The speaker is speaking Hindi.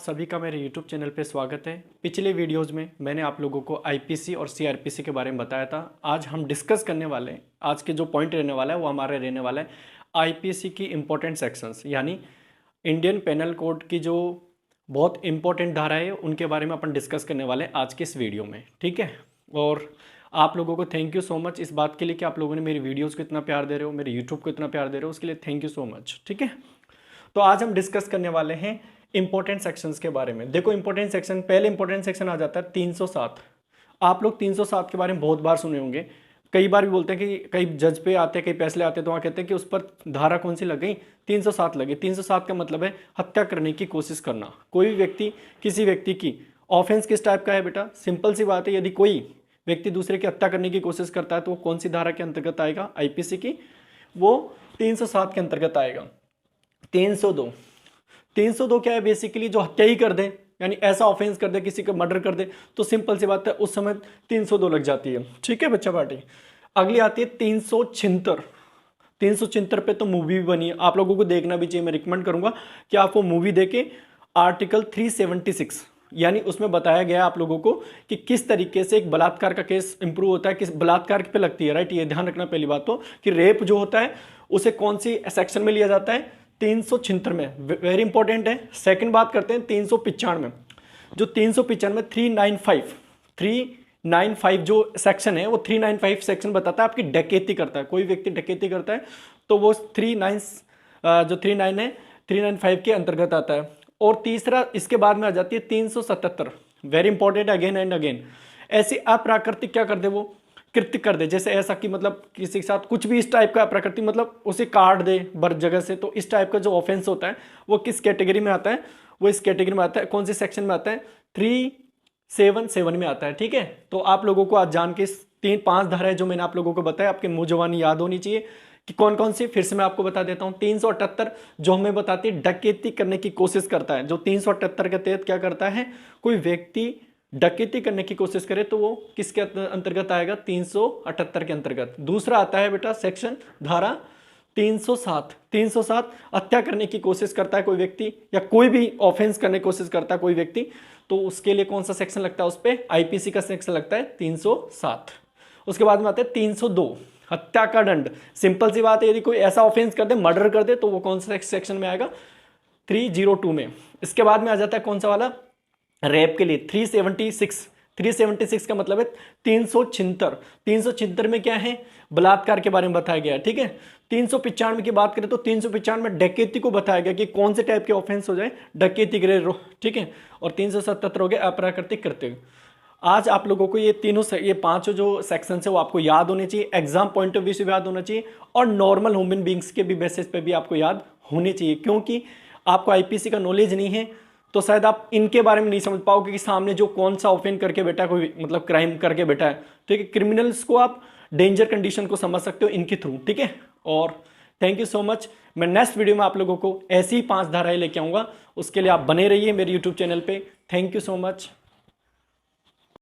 सभी का मेरे YouTube चैनल पे स्वागत है। पिछले वीडियोस में मैंने आप लोगों को आईपीसी और सीआरपीसी के बारे में बताया था। आज हम डिस्कस करने वाले हैं, आज के जो पॉइंट रहने वाला है वो हमारे रहने वाला है आईपीसी की इम्पोर्टेंट सेक्शंस, यानी इंडियन पेनल कोड की जो बहुत इंपॉर्टेंट धारा है उनके बारे में अपन डिस्कस करने वाले हैं आज के इस वीडियो में, ठीक है। और आप लोगों को थैंक यू सो मच इस बात के लिए कि आप लोगों ने मेरी वीडियोज़ को इतना प्यार दे रहे हो, मेरे यूट्यूब को इतना प्यार दे रहे हो, उसके लिए थैंक यू सो मच, ठीक है। तो आज हम डिस्कस करने वाले हैं इंपॉर्टेंट सेक्शंस के बारे में। देखो इंपॉर्टेंट सेक्शन, पहले इंपॉर्टेंट सेक्शन आ जाता है 307। आप लोग 307 के बारे में बहुत बार सुने होंगे, कई बार भी बोलते हैं कि कई जज पे आते हैं, कई फैसले आते हैं तो वहाँ कहते हैं कि उस पर धारा कौन सी लग गई, 307 लगी। 307 का मतलब है हत्या करने की कोशिश करना। कोई भी व्यक्ति किसी व्यक्ति की, ऑफेंस किस टाइप का है बेटा, सिंपल सी बात है, यदि कोई व्यक्ति दूसरे की हत्या करने की कोशिश करता है तो वो कौन सी धारा के अंतर्गत आएगा, आईपीसी की, वो 307 के अंतर्गत आएगा। 302 क्या है, बेसिकली जो हत्या ही कर दे, यानी ऐसा ऑफेंस कर दे, किसी का मर्डर कर दे, तो सिंपल सी बात है उस समय 302 लग जाती है, ठीक है बच्चा पार्टी। अगली आती है 376। 376 पे तो मूवी भी बनी है, आप लोगों को देखना भी चाहिए। मैं रिकमेंड करूंगा कि आप वो मूवी देखें। आर्टिकल 376, यानी उसमें बताया गया आप लोगों को कि किस तरीके से एक बलात्कार का केस इंप्रूव होता है, किस बलात्कार पे लगती है, राइट। ये ध्यान रखना पहली बात तो, कि रेप जो होता है उसे कौन सी सेक्शन में लिया जाता है, 376 में, वेरी इंपॉर्टेंट है। सेकंड बात करते हैं 395 में। जो 395 395 जो सेक्शन है वो 395 सेक्शन बताता है आपकी डकैती करता है, कोई व्यक्ति डकैती करता है तो वो 39 है 395 के अंतर्गत आता है। और तीसरा इसके बाद में आ जाती है 377, very important, again and again. ऐसी अप्राकृतिक क्या कर दे, वो कृत्य कर दे, जैसे ऐसा कि मतलब किसी के साथ कुछ भी इस टाइप का अप्राकृतिक, मतलब उसे काट दे बर जगह से, तो इस टाइप का जो ऑफेंस होता है वो किस कैटेगरी में आता है, वो इस कैटेगरी में आता है, कौन से सेक्शन में आता है, 377 में आता है, ठीक है। तो आप लोगों को आज जान के 3-5 धाराएं जो मैंने आप लोगों को बताया आपके मुंह जवानी याद होनी चाहिए कि कौन कौन सी, फिर से मैं आपको बता देता हूं। 378 जो हमें बताती है डकैती करने की कोशिश करता है, जो 378 के तहत क्या करता है, कोई व्यक्ति डकैती करने की कोशिश करे तो वो किसके अंतर्गत आएगा, 378 के अंतर्गत। दूसरा आता है बेटा सेक्शन, धारा 307 हत्या करने की कोशिश करता है कोई व्यक्ति, या कोई भी ऑफेंस करने की कोशिश करता है कोई व्यक्ति, तो उसके लिए कौन सा सेक्शन लगता है, उस पर आईपीसी का सेक्शन लगता है 307। उसके बाद में आता है 302 हत्या का दंड। सिंपल सी बात है, यदि कोई ऐसा ऑफेंस कर दे, मर्डर कर दे, तो वो कौन सा सेक्शन में आएगा, 302 में। इसके बाद में आ जाता है कौन सा वाला, रेप के लिए 376 का मतलब है 376 में क्या है, बलात्कार के बारे में बताया गया, ठीक है। 395 की बात करें तो 395 में डकैती को बताया गया कि कौन से टाइप के ऑफेंस हो जाए, डकैती करे, ठीक है। और 377 हो गए अप्राकृतिक कृत्य। आज आप लोगों को ये पांचों जो सेक्शन है वो आपको याद होने चाहिए, एग्जाम पॉइंट ऑफ व्यू से भी याद होना चाहिए, और नॉर्मल ह्यूमन बींग्स के भी बेसिस पे भी आपको याद होने चाहिए। क्योंकि आपको आईपीसी का नॉलेज नहीं है तो शायद आप इनके बारे में नहीं समझ पाओगे कि सामने जो कौन सा ऑफेंस करके बैठा है, कोई मतलब क्राइम करके बैठा है, ठीक है। क्रिमिनल्स को आप डेंजर कंडीशन को समझ सकते हो इनके थ्रू, ठीक है। और थैंक यू सो मच। मैं नेक्स्ट वीडियो में आप लोगों को ऐसी ही 5 धाराएं लेके आऊंगा, उसके लिए आप बने रहिए मेरे यूट्यूब चैनल पे। Thank you so much.